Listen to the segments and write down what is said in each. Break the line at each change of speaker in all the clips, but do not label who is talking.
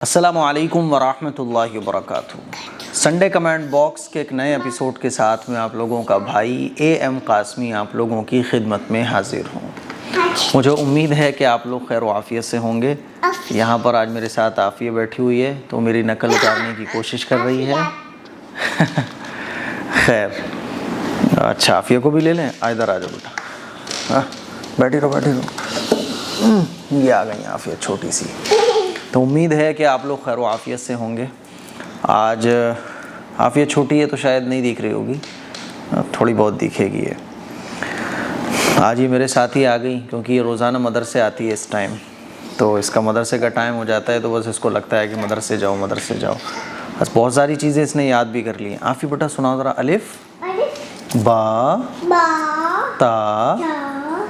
अस्सलामु अलैकुम वरहमतुल्लाहि वबरकातुहू। संडे कमेंट बॉक्स के एक नए एपिसोड के साथ मैं आप लोगों का भाई AM कासमी आप लोगों की खिदमत में हाजिर हूँ। मुझे उम्मीद है कि आप लोग खैर आफियत से होंगे। यहाँ पर आज मेरे साथ आफिया बैठी हुई है तो मेरी नकल उतारने की कोशिश कर रही है। खैर अच्छा आफिया को भी ले लें। इधर आ जाओ बेटा। हाँ बैठी रहो। ये आ गई आफिया छोटी सी। तो उम्मीद है कि आप लोग खैर आफियत से होंगे। आज आफिया छोटी है तो शायद नहीं दिख रही होगी, थोड़ी बहुत दिखेगी ये। आज ये मेरे साथ ही आ गई क्योंकि ये रोज़ाना मदरसे आती है इस टाइम, तो इसका मदरसे का टाइम हो जाता है तो बस इसको लगता है कि मदरसे जाओ। बस बहुत सारी चीज़ें इसने याद भी कर ली हैं। आफी बेटा सुनाओ ज़रा। अलिफ बा ता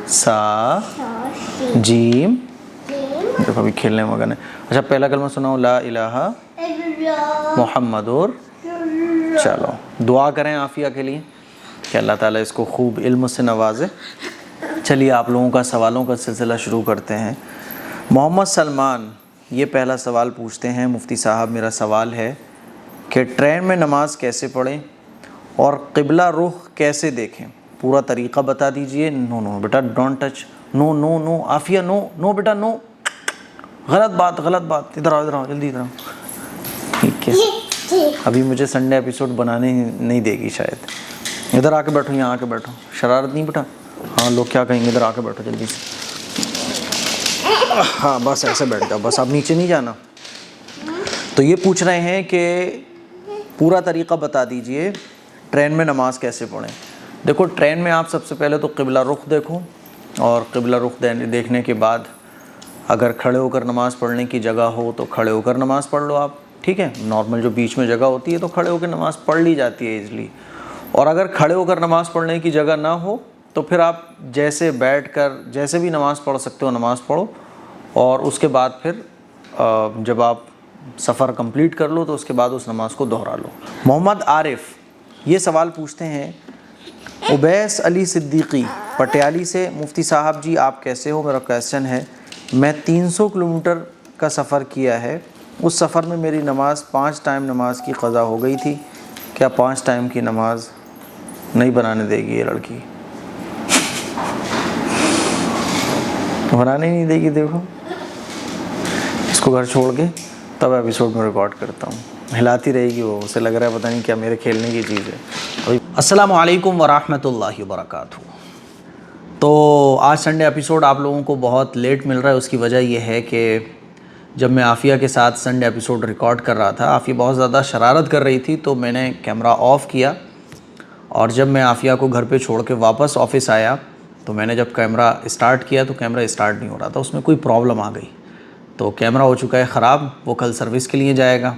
सा जीम। देखो अभी खेलने में मगन है। अच्छा पहला कलमा सुनाओ। ला इलाहा मुहम्मदुर। चलो दुआ करें आफिया के लिए कि अल्लाह ताला इसको खूब इल्म से नवाजे। चलिए आप लोगों का सवालों का सिलसिला शुरू करते हैं। मोहम्मद सलमान ये पहला सवाल पूछते हैं। मुफ्ती साहब मेरा सवाल है कि ट्रेन में नमाज कैसे पढ़ें और क़िबला रुख कैसे देखें, पूरा तरीक़ा बता दीजिए। नो बेटा don't touch. No Afiya no बेटा नो। गलत बात। इधर आओ जल्दी इधर आओ। ठीक है अभी मुझे संडे एपिसोड बनाने नहीं देगी शायद। इधर आके बैठो, यहाँ आके बैठो। शरारत नहीं बेटा। हाँ लोग क्या कहेंगे। इधर आके बैठो जल्दी से। हाँ बस ऐसे बैठ जाओ, बस आप नीचे नहीं जाना। तो ये पूछ रहे हैं कि पूरा तरीक़ा बता दीजिए ट्रेन में नमाज कैसे पढ़ें। देखो ट्रेन में आप सबसे पहले तो क़िबला रुख देखो, और क़िबला रुख देखने के बाद अगर खड़े होकर नमाज़ पढ़ने की जगह हो तो खड़े होकर नमाज़ पढ़ लो आप। ठीक है, नॉर्मल जो बीच में जगह होती है तो खड़े होकर नमाज़ पढ़ ली जाती है ईज़िली। और अगर खड़े होकर नमाज़ पढ़ने की जगह ना हो तो फिर आप जैसे बैठकर जैसे भी नमाज़ पढ़ सकते हो नमाज़ पढ़ो, और उसके बाद फिर जब आप सफ़र कंप्लीट कर लो तो उसके बाद उस नमाज़ को दोहरा लो। मोहम्मद आरिफ ये सवाल पूछते हैं उबैस अली सिद्दीकी पटियाली से। मुफ्ती साहब जी आप कैसे हो, मेरा क्वेश्चन है मैं 300 किलोमीटर का सफ़र किया है। उस सफ़र में मेरी नमाज़ 5 टाइम नमाज की क़ज़ा हो गई थी। क्या 5 टाइम की नमाज नहीं बनाने देगी ये लड़की? बनाने ही नहीं देगी। देखो इसको घर छोड़ के तब एपिसोड में रिकॉर्ड करता हूँ। हिलाती रहेगी वो, उसे लग रहा है पता नहीं क्या मेरे खेलने की चीज़ है। अस्सलामु अलैकुम वरहमतुल्लाहि वबरकातुहू। तो आज संडे एपिसोड आप लोगों को बहुत लेट मिल रहा है। उसकी वजह यह है कि जब मैं आफिया के साथ संडे एपिसोड रिकॉर्ड कर रहा था, आफिया बहुत ज़्यादा शरारत कर रही थी तो मैंने कैमरा ऑफ़ किया, और जब मैं आफिया को घर पे छोड़ के वापस ऑफ़िस आया तो मैंने जब कैमरा स्टार्ट किया तो कैमरा स्टार्ट नहीं हो रहा था, उसमें कोई प्रॉब्लम आ गई। तो कैमरा हो चुका है ख़राब, वो कल सर्विस के लिए जाएगा।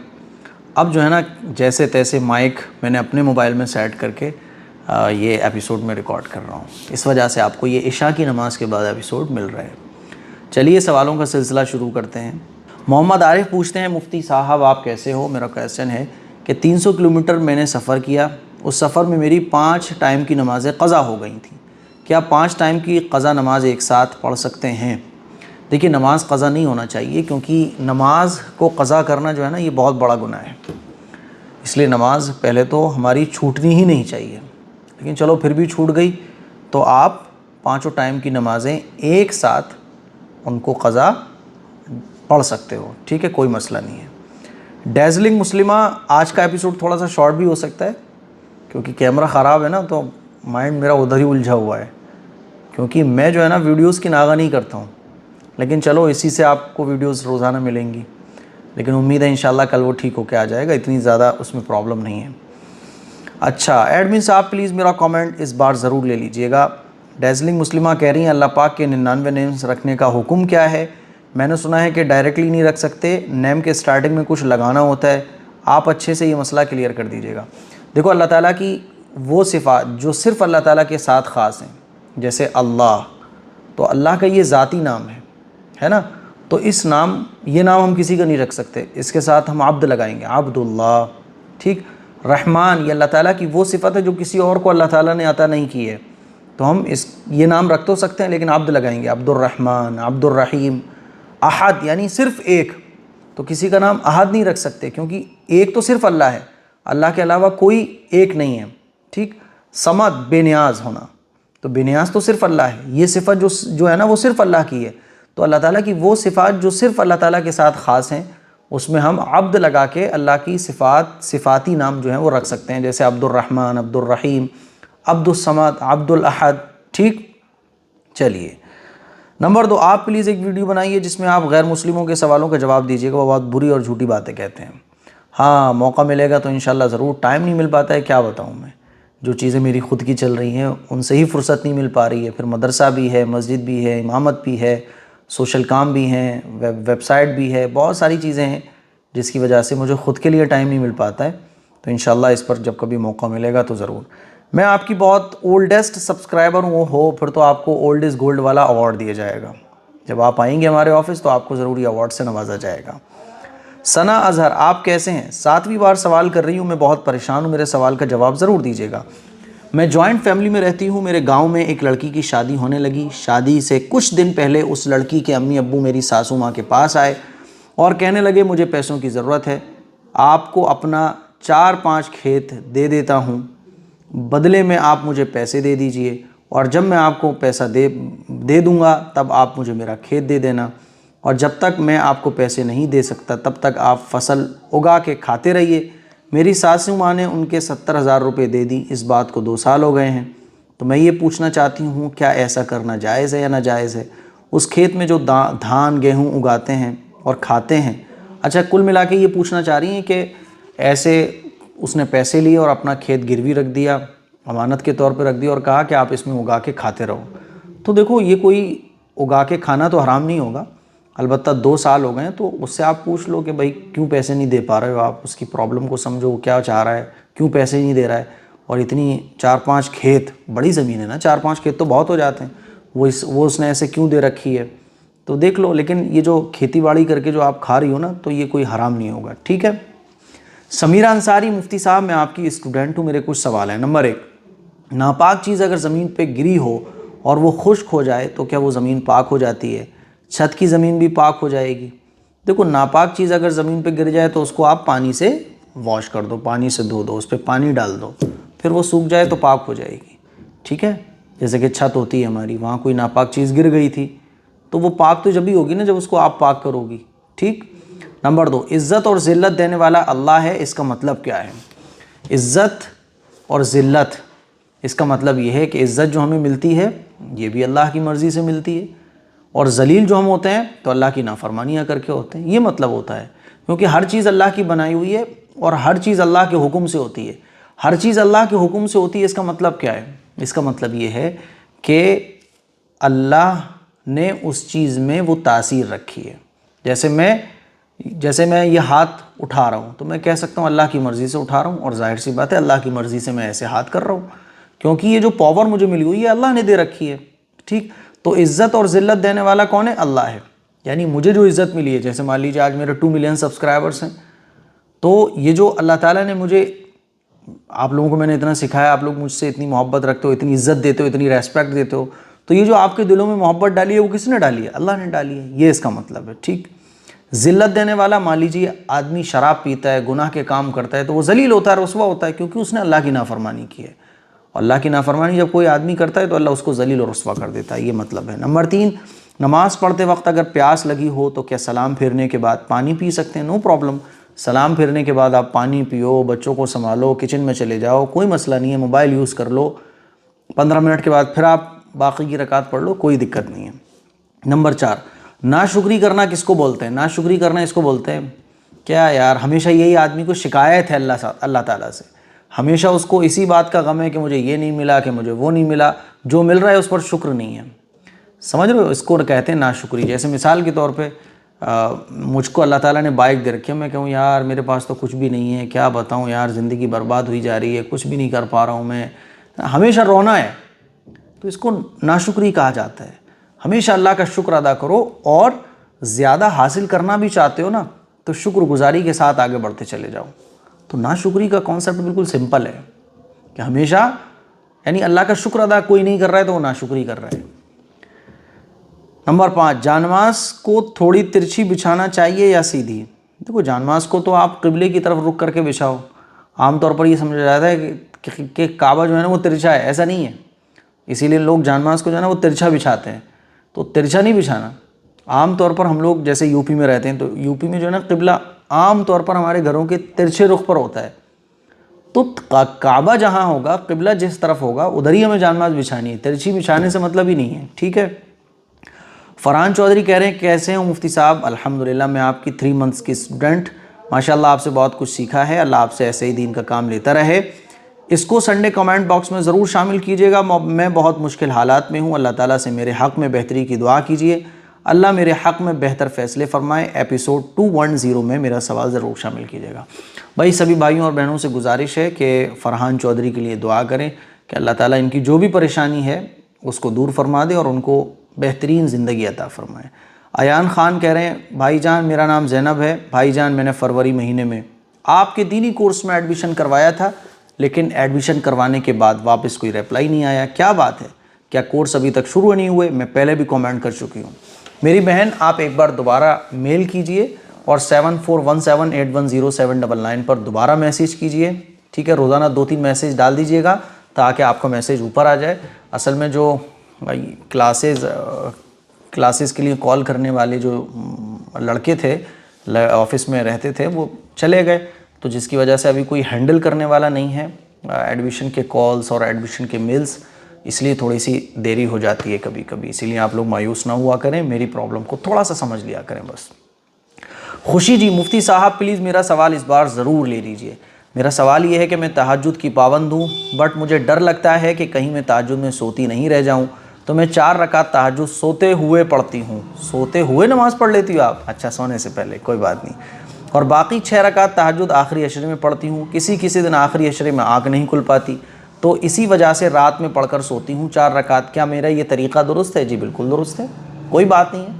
अब जो है ना जैसे तैसे माइक मैंने अपने मोबाइल में सेट करके ये एपिसोड में रिकॉर्ड कर रहा हूँ। इस वजह से आपको ये इशा की नमाज़ के बाद एपिसोड मिल रहा है। चलिए सवालों का सिलसिला शुरू करते हैं। मोहम्मद आरिफ पूछते हैं मुफ्ती साहब आप कैसे हो, मेरा क्वेश्चन है कि 300 किलोमीटर मैंने सफ़र किया। उस सफ़र में मेरी 5 टाइम की नमाज़ें क़ज़ा हो गई थी। क्या 5 टाइम की क़ज़ा नमाज एक साथ पढ़ सकते हैं? देखिए नमाज क़ज़ा नहीं होना चाहिए, क्योंकि नमाज को क़ज़ा करना जो है ना ये बहुत बड़ा गुनाह है। इसलिए नमाज पहले तो हमारी छूटनी ही नहीं चाहिए, लेकिन चलो फिर भी छूट गई तो आप 5 टाइम की नमाज़ें एक साथ उनको क़ज़ा पढ़ सकते हो। ठीक है, कोई मसला नहीं है। डैज़लिंग मुस्लिमा आज का एपिसोड थोड़ा सा शॉर्ट भी हो सकता है क्योंकि कैमरा ख़राब है ना, तो माइंड मेरा उधर ही उलझा हुआ है। क्योंकि मैं जो है ना वीडियोज़ की नागा नहीं करता हूँ, लेकिन चलो इसी से आपको वीडियोज़ रोज़ाना मिलेंगी। लेकिन उम्मीद है इंशाल्लाह कल वो ठीक होकर आ जाएगा, इतनी ज़्यादा उसमें प्रॉब्लम नहीं है। अच्छा एडमिन साहब प्लीज़ मेरा कमेंट इस बार ज़रूर ले लीजिएगा। डैज़लिंग मुस्लिमा कह रही हैं अल्लाह पाक के 99 नेम्स रखने का हुक्म क्या है? मैंने सुना है कि डायरेक्टली नहीं रख सकते, नेम के स्टार्टिंग में कुछ लगाना होता है। आप अच्छे से ये मसला क्लियर कर दीजिएगा। देखो अल्लाह ताला की वो सिफ़ात जो सिर्फ़ अल्लाह ताला के साथ ख़ास हैं, जैसे अल्लाह, तो अल्लाह का ये ज़ाती नाम है ना, तो इस नाम ये नाम हम किसी का नहीं रख सकते, इसके साथ हम अब्द लगाएंगे, अब्दुल्लाह। ठीक। रहमान ये अल्लाह ताला की वो सिफ़त है जो किसी और को अल्लाह ताला ने अता नहीं की है, तो हम ये नाम रख तो सकते हैं लेकिन अब्द लगाएंगे, अब्दुर्रहमान, अब्दुर्रहीम। अहद यानी सिर्फ़ एक, तो किसी का नाम अहद नहीं रख सकते, क्योंकि एक तो सिर्फ अल्लाह है, अल्लाह के अलावा कोई एक नहीं है। ठीक। समद, बेनियाज होना, तो बेनियाज तो सिर्फ अल्लाह है। ये सिफत जो है ना वो सिर्फ अल्लाह की है। तो अल्लाह ताला की वो सिफ़ात जो सिर्फ अल्लाह ताला के साथ ख़ास हैं, उसमें हम अब्द लगा के अल्लाह की सिफ़ाती नाम जो हैं वो रख सकते हैं, जैसे अब्दुर्रहमान, अब्दुर्रहीम, अब्दुस्समद, अब्दुल अहद। ठीक। चलिए, नंबर 2, आप प्लीज़ एक वीडियो बनाइए जिसमें आप गैर मुस्लिमों के सवालों का जवाब दीजिएगा, वो बहुत बुरी और झूठी बातें कहते हैं। हाँ, मौका मिलेगा तो इंशाल्लाह ज़रूर। टाइम नहीं मिल पाता है, क्या बताऊँ मैं, जो चीज़ें मेरी ख़ुद की चल रही हैं उनसे ही फुर्सत नहीं मिल पा रही है। फिर मदरसा भी है, मस्जिद भी है, इमामत भी है, सोशल काम भी हैं, वेबसाइट भी है, बहुत सारी चीज़ें हैं जिसकी वजह से मुझे ख़ुद के लिए टाइम नहीं मिल पाता है। तो इंशाल्लाह इस पर जब कभी मौका मिलेगा तो ज़रूर। मैं आपकी बहुत ओल्डेस्ट सब्सक्राइबर हूँ, हो फिर तो आपको ओल्ड इज़ गोल्ड वाला अवार्ड दिया जाएगा। जब आप आएंगे हमारे ऑफिस तो आपको ज़रूर ये अवार्ड से नवाजा जाएगा। सना अजहर, आप कैसे हैं? 7वीं बार सवाल कर रही हूँ, मैं बहुत परेशान हूँ, मेरे सवाल का जवाब ज़रूर दीजिएगा। मैं जॉइंट फैमिली में रहती हूँ। मेरे गांव में एक लड़की की शादी होने लगी। शादी से कुछ दिन पहले उस लड़की के अम्मी अब्बू मेरी सासू माँ के पास आए और कहने लगे मुझे पैसों की ज़रूरत है, आपको अपना 4-5 खेत दे देता हूँ, बदले में आप मुझे पैसे दे दीजिए, और जब मैं आपको पैसा दे दूँगा तब आप मुझे मेरा खेत दे देना, और जब तक मैं आपको पैसे नहीं दे सकता तब तक आप फसल उगा के खाते रहिए। मेरी सासू माँ ने उनके 70,000 रुपये दे दी। इस बात को 2 साल हो गए हैं। तो मैं ये पूछना चाहती हूँ क्या ऐसा करना जायज़ है या नाजायज़ है? उस खेत में जो धान गेहूँ उगाते हैं और खाते हैं। अच्छा, कुल मिला के ये पूछना चाह रही हैं कि ऐसे उसने पैसे लिए और अपना खेत गिरवी रख दिया, अमानत के तौर पर रख दिया और कहा कि आप इसमें उगा के खाते रहो। तो देखो, ये कोई उगा के खाना तो हराम नहीं होगा, अलबत्ता 2 साल हो गए हैं, तो उससे आप पूछ लो कि भाई क्यों पैसे नहीं दे पा रहे हो, आप उसकी प्रॉब्लम को समझो, क्या चाह रहा है, क्यों पैसे नहीं दे रहा है। और इतनी 4-5 खेत, बड़ी ज़मीन है ना, 4-5 खेत तो बहुत हो जाते हैं, वो उसने ऐसे क्यों दे रखी है, तो देख लो। लेकिन ये जो खेती बाड़ी करके जो आप खा रही हो ना, तो ये कोई हराम नहीं होगा। ठीक है। समीरा अंसारी, मुफ्ती साहब मैं आपकी स्टूडेंट हूँ, मेरे कुछ सवाल हैं। नंबर 1, नापाक चीज़ अगर ज़मीन पर गिरी हो और वो खुश्क हो जाए तो क्या वो ज़मीन पाक हो जाती है? छत की ज़मीन भी पाक हो जाएगी। देखो, नापाक चीज़ अगर ज़मीन पे गिर जाए तो उसको आप पानी से वॉश कर दो, पानी से धो दो, उस पर पानी डाल दो, फिर वो सूख जाए तो पाक हो जाएगी। ठीक है। जैसे कि छत होती है हमारी, वहाँ कोई नापाक चीज़ गिर गई थी तो वो पाक तो जब ही होगी ना जब उसको आप पाक करोगी। ठीक। नंबर 2, इज़्ज़त और ज़िल्लत देने वाला अल्लाह है, इसका मतलब क्या है? इज़्ज़त और ज़िल्लत, इसका मतलब ये है कि इज़्ज़त जो हमें मिलती है ये भी अल्लाह की मर्ज़ी से मिलती है, और जलील जो हम होते हैं तो अल्लाह की नाफरमानियाँ करके होते हैं। ये मतलब होता है, क्योंकि हर चीज़ अल्लाह की बनाई हुई है और हर चीज़ अल्लाह के हुक्म से होती है। हर चीज़ अल्लाह के हुक्म से होती है, इसका मतलब क्या है? इसका मतलब ये है कि अल्लाह ने उस चीज़ में वो तासीर रखी है। जैसे मैं ये हाथ उठा रहा हूँ तो मैं कह सकता हूँ अल्लाह की मर्ज़ी से उठा रहा हूँ, और जाहिर सी बात है अल्लाह की मर्ज़ी से मैं ऐसे हाथ कर रहा हूँ, क्योंकि ये जो पावर मुझे मिली हुई है अल्लाह ने दे रखी है। ठीक। तो इज़्ज़त और ज़िल्लत देने वाला कौन है? अल्लाह है। यानी मुझे जो इज़्ज़त मिली है, जैसे मान लीजिए आज मेरे 2 मिलियन सब्सक्राइबर्स हैं, तो ये जो अल्लाह ताला ने मुझे, आप लोगों को मैंने इतना सिखाया, आप लोग मुझसे इतनी मोहब्बत रखते हो, इतनी इज़्ज़त देते हो, इतनी रेस्पेक्ट देते हो, तो ये जो आपके दिलों में मोहब्बत डाली है वो किसने डाली है? अल्लाह ने डाली है। ये इसका मतलब है। ठीक। ज़िल्लत देने वाला, मान लीजिए आदमी शराब पीता है, गुनाह के काम करता है, तो वो जलील होता है, रुस्वा होता है, क्योंकि उसने अल्लाह की नाफरमानी की है। अल्लाह की नाफरमानी जब कोई आदमी करता है तो अल्लाह उसको जलील और रुस्वा कर देता है। ये मतलब है। नंबर 3, नमाज़ पढ़ते वक्त अगर प्यास लगी हो तो क्या सलाम फेरने के बाद पानी पी सकते हैं? No problem. सलाम फेरने के बाद आप पानी पियो, बच्चों को संभालो, किचन में चले जाओ, कोई मसला नहीं है, मोबाइल यूज़ कर लो, 15 मिनट के बाद फिर आप बाकी की रकात पढ़ लो, कोई दिक्कत नहीं है। नंबर 4, नाशुक्री करना किसको बोलते हैं? नाशुक्री करना इसको बोलते हैं क्या यार, हमेशा यही आदमी को शिकायत है अल्लाह ताला से, हमेशा उसको इसी बात का गम है कि मुझे ये नहीं मिला, कि मुझे वो नहीं मिला, जो मिल रहा है उस पर शुक्र नहीं है। समझ रहे हो? इसको कहते हैं नाशुक्री। जैसे मिसाल के तौर पे मुझको अल्लाह ताला ने बाइक दे रखी है, मैं कहूँ यार मेरे पास तो कुछ भी नहीं है, क्या बताऊँ यार, ज़िंदगी बर्बाद हुई जा रही है, कुछ भी नहीं कर पा रहा हूँ मैं, हमेशा रोना है, तो इसको नाशुक्री कहा जाता है। हमेशा अल्लाह का शुक्र अदा करो, और ज़्यादा हासिल करना भी चाहते हो ना तो शुक्रगुजारी के साथ आगे बढ़ते चले जाओ। तो नाशुक्री का कॉन्सेप्ट बिल्कुल सिंपल है कि हमेशा, यानी अल्लाह का शुक्र अदा कोई नहीं कर रहा है तो वो नाशुक्री कर रहा है। नंबर 5, जानमाज़ को थोड़ी तिरछी बिछाना चाहिए या सीधी? देखो जानमाज़ को तो आप क़िबले की तरफ रुख करके बिछाओ। आमतौर पर ये समझा जाता है कि काबा जो है ना वो तिरछा है, ऐसा नहीं है। इसीलिए लोग जानमाज़ को जो है ना वो तिरछा बिछाते हैं, तो तिरछा नहीं बिछाना। आम तौर पर हम लोग जैसे यूपी में रहते हैं, तो यूपी में जो है ना क़िबला आम तौर पर हमारे घरों के तिरछे रुख पर होता है। तो काबा जहाँ होगा, क़िबला जिस तरफ होगा उधर ही हमें जानमाज़ बिछानी है, तिरछी बिछाने से मतलब ही नहीं है, ठीक है। फ़रहान चौधरी कह रहे हैं कैसे हो मुफ्ती साहब? अल्हम्दुलिल्लाह, मैं आपकी 3 मंथ्स की स्टूडेंट, माशाल्लाह आपसे बहुत कुछ सीखा है। अल्लाह आपसे ऐसे ही दीन का काम लेता रहे। इसको संडे कमेंट बॉक्स में ज़रूर शामिल कीजिएगा। मैं बहुत मुश्किल हालात में हूँ, अल्लाह ताला से मेरे हक़ में बेहतरी की दुआ कीजिए, अल्लाह मेरे हक़ में बेहतर फ़ैसले फ़रमाए। एपिसोड 210 में मेरा सवाल ज़रूर शामिल कीजिएगा। भाई सभी भाइयों और बहनों से गुजारिश है कि फ़रहान चौधरी के लिए दुआ करें कि अल्लाह ताला इनकी जो भी परेशानी है उसको दूर फरमा दे और उनको बेहतरीन ज़िंदगी अता फ़रमाए। अयान ख़ान कह रहे हैं भाईजान मेरा नाम ज़ैनब है, भाईजान मैंने फरवरी महीने में आपके दीनी कोर्स में एडमिशन करवाया था, लेकिन एडमिशन करवाने के बाद वापस कोई रिप्लाई नहीं आया, क्या बात है? क्या कोर्स अभी तक शुरू नहीं हुए? मैं पहले भी कमेंट कर चुकी हूँ। मेरी बहन आप एक बार दोबारा मेल कीजिए और 7417810799 पर दोबारा मैसेज कीजिए, ठीक है। रोज़ाना 2-3 मैसेज डाल दीजिएगा ताकि आपका मैसेज ऊपर आ जाए। असल में जो भाई क्लासेस के लिए कॉल करने वाले जो लड़के थे, ऑफिस में रहते थे, वो चले गए, तो जिसकी वजह से अभी कोई हैंडल करने वाला नहीं है एडमिशन के कॉल्स और एडमिशन के मेल्स, इसलिए थोड़ी सी देरी हो जाती है कभी कभी। इसीलिए आप लोग मायूस ना हुआ करें, मेरी प्रॉब्लम को थोड़ा सा समझ लिया करें बस। खुशी जी, मुफ्ती साहब प्लीज़ मेरा सवाल इस बार ज़रूर ले लीजिए। मेरा सवाल ये है कि मैं तहज्जुद की पाबंद हूँ, बट मुझे डर लगता है कि कहीं मैं तहज्जुद में सोती नहीं रह जाऊँ, तो मैं 4 रकात तहज्जुद सोते हुए पढ़ती हूँ। सोते हुए नमाज़ पढ़ लेती हो आप? अच्छा, सोने से पहले, कोई बात नहीं। और बाकी 6 रकात तहज्जुद आखिरी अशरे में पढ़ती हूँ। किसी किसी दिन आखिरी अशरे में आँख नहीं खुल पाती, तो इसी वजह से रात में पढ़कर सोती हूँ 4 रकात। क्या मेरा ये तरीक़ा दुरुस्त है? जी बिल्कुल दुरुस्त है, कोई बात नहीं है।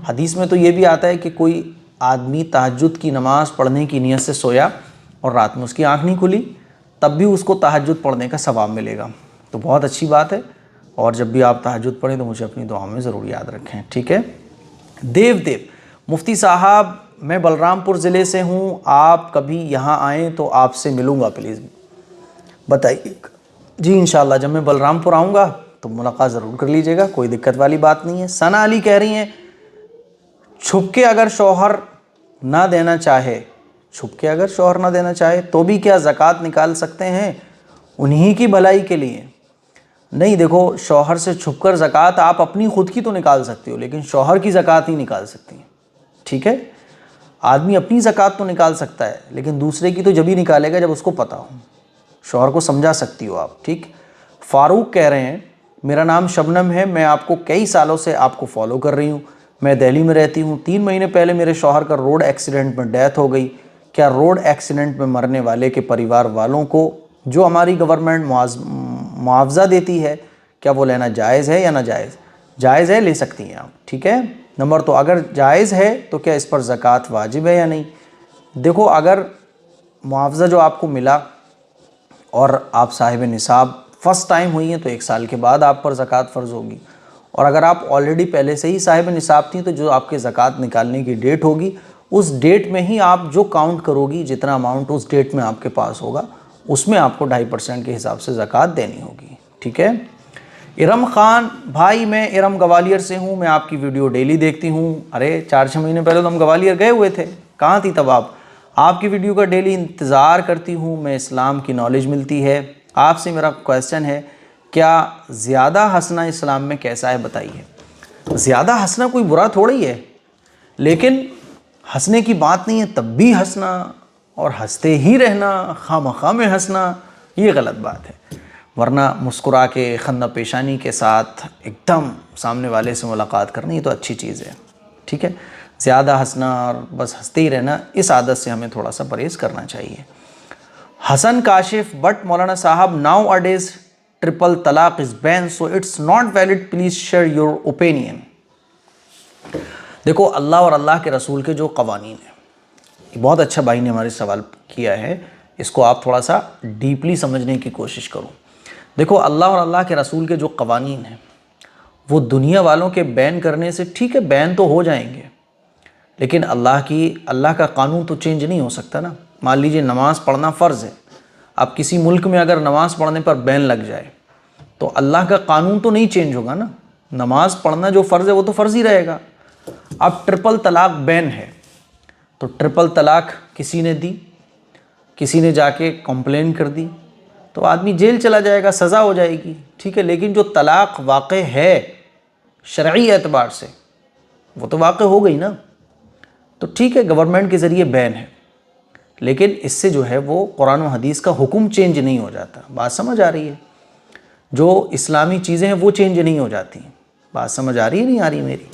हदीस में तो ये भी आता है कि कोई आदमी तहज्जुद की नमाज़ पढ़ने की नीयत से सोया और रात में उसकी आँख नहीं खुली, तब भी उसको तहज्जुद पढ़ने का सवाब मिलेगा, तो बहुत अच्छी बात है। और जब भी आप तहज्जुद पढ़ें तो मुझे अपनी दुआ में ज़रूर याद रखें, ठीक है। देव मुफ्ती साहब मैं बलरामपुर ज़िले से हूँ, आप कभी यहाँ आएँ तो आपसे मिलूँगा, प्लीज़ बताइए। जी इंशाल्लाह, जब मैं बलरामपुर आऊँगा तो मुलाकात ज़रूर कर लीजिएगा, कोई दिक्कत वाली बात नहीं है। सना अली कह रही हैं छुपके अगर शौहर ना देना चाहे, छुपके अगर शौहर ना देना चाहे तो भी क्या ज़कात निकाल सकते हैं उन्हीं की भलाई के लिए? नहीं, देखो शौहर से छुपकर ज़कात आप अपनी खुद की तो निकाल सकती हो, लेकिन शौहर की ज़कात नहीं निकाल सकती, ठीक है। आदमी अपनी ज़कात तो निकाल सकता है, लेकिन दूसरे की तो जब ही निकालेगा जब उसको पता हो। शौहर को समझा सकती हो आप, ठीक। फ़ारूक कह रहे हैं मेरा नाम शबनम है, मैं आपको कई सालों से आपको फॉलो कर रही हूँ, मैं दिल्ली में रहती हूँ। 3 महीने पहले मेरे शौहर का रोड एक्सीडेंट में डेथ हो गई। क्या रोड एक्सीडेंट में मरने वाले के परिवार वालों को जो हमारी गवर्नमेंट मुआवजा देती है, क्या वो लेना जायज़ है या नाजायज़? जायज़ है, ले सकती हैं आप, ठीक है। नंबर 2, अगर जायज़ है तो क्या इस पर ज़कात वाजिब है या नहीं? देखो, अगर मुआवजा जो आपको मिला और आप साहिब निसाब फ़र्स्ट टाइम हुई हैं तो 1 साल के बाद आप पर ज़कात फ़र्ज़ होगी। और अगर आप ऑलरेडी पहले से ही साहिब निसाब थी तो जो आपके ज़कात निकालने की डेट होगी उस डेट में ही आप जो काउंट करोगी, जितना अमाउंट उस डेट में आपके पास होगा उसमें आपको 2.5% के हिसाब से ज़कात देनी होगी, ठीक है। इरम ख़ान भाई, मैं इरम ग्वालियर से हूँ, मैं आपकी वीडियो डेली देखती हूँ। अरे 4-6 महीने पहले तो हम ग्वालियर गए हुए थे, कहाँ थी तब आप? आपकी वीडियो का डेली इंतज़ार करती हूँ मैं, इस्लाम की नॉलेज मिलती है। आपसे मेरा क्वेश्चन है, क्या ज़्यादा हंसना इस्लाम में कैसा है, बताइए। ज़्यादा हंसना कोई बुरा थोड़ा ही है, लेकिन हंसने की बात नहीं है तब भी हंसना और हंसते ही रहना, खामखा में हंसना, ये गलत बात है। वरना मुस्कुरा के खन्ना पेशानी के साथ एकदम सामने वाले से मुलाकात करनी, ये तो अच्छी चीज़ है, ठीक है। ज़्यादा हंसना और बस हंसते ही रहना, इस आदत से हमें थोड़ा सा परहेज़ करना चाहिए। हसन काशिफ, बट मौलाना साहब नाउ अडेज़ ट्रिपल तलाक is ban so it's not valid, please share your opinion. देखो, अल्लाह और अल्लाह के रसूल के जो कवानीन हैं, बहुत अच्छा भाई ने हमारे सवाल किया है, इसको आप थोड़ा सा डीपली समझने की कोशिश करो। देखो, अल्लाह और अल्लाह के रसूल के जो कवानीन हैं वो दुनिया वालों के बैन करने से, ठीक है बैन तो हो जाएंगे, लेकिन अल्लाह का कानून तो चेंज नहीं हो सकता ना। मान लीजिए नमाज़ पढ़ना फ़र्ज़ है, अब किसी मुल्क में अगर नमाज़ पढ़ने पर बैन लग जाए तो अल्लाह का कानून तो नहीं चेंज होगा ना। नमाज़ पढ़ना जो फ़र्ज़ है वो तो फ़र्ज़ ही रहेगा। अब ट्रिपल तलाक बैन है, तो ट्रिपल तलाक किसी ने दी, किसी ने जाके कंप्लेन कर दी, तो आदमी जेल चला जाएगा, सज़ा हो जाएगी, ठीक है। लेकिन जो तलाक वाक़े है शरई एतबार से, वो तो वाक़े हो गई ना, तो ठीक है, गवर्नमेंट के ज़रिए बैन है, लेकिन इससे जो है वो कुरान और हदीस का हुक्म चेंज नहीं हो जाता। बात समझ आ रही है? जो इस्लामी चीज़ें हैं वो चेंज नहीं हो जाती। बात समझ आ रही है नहीं आ रही मेरी?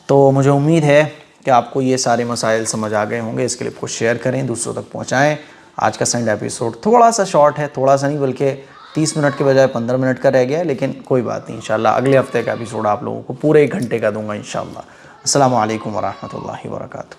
तो मुझे उम्मीद है कि आपको ये सारे मसाइल समझ आ गए होंगे। इस क्लिप को शेयर करें, दूसरों तक पहुँचाएँ। आज का संडे एपिसोड थोड़ा सा शॉर्ट है, थोड़ा सा नहीं बल्कि 30 मिनट के बजाय 15 मिनट का रह गया है, लेकिन कोई बात नहीं, इंशाल्लाह अगले हफ्ते का एपिसोड आप लोगों को पूरे 1 घंटे का दूंगा इंशाल्लाह। अस्सलामु अलैकुम वरहमतुल्लाहि वबरकातुहू।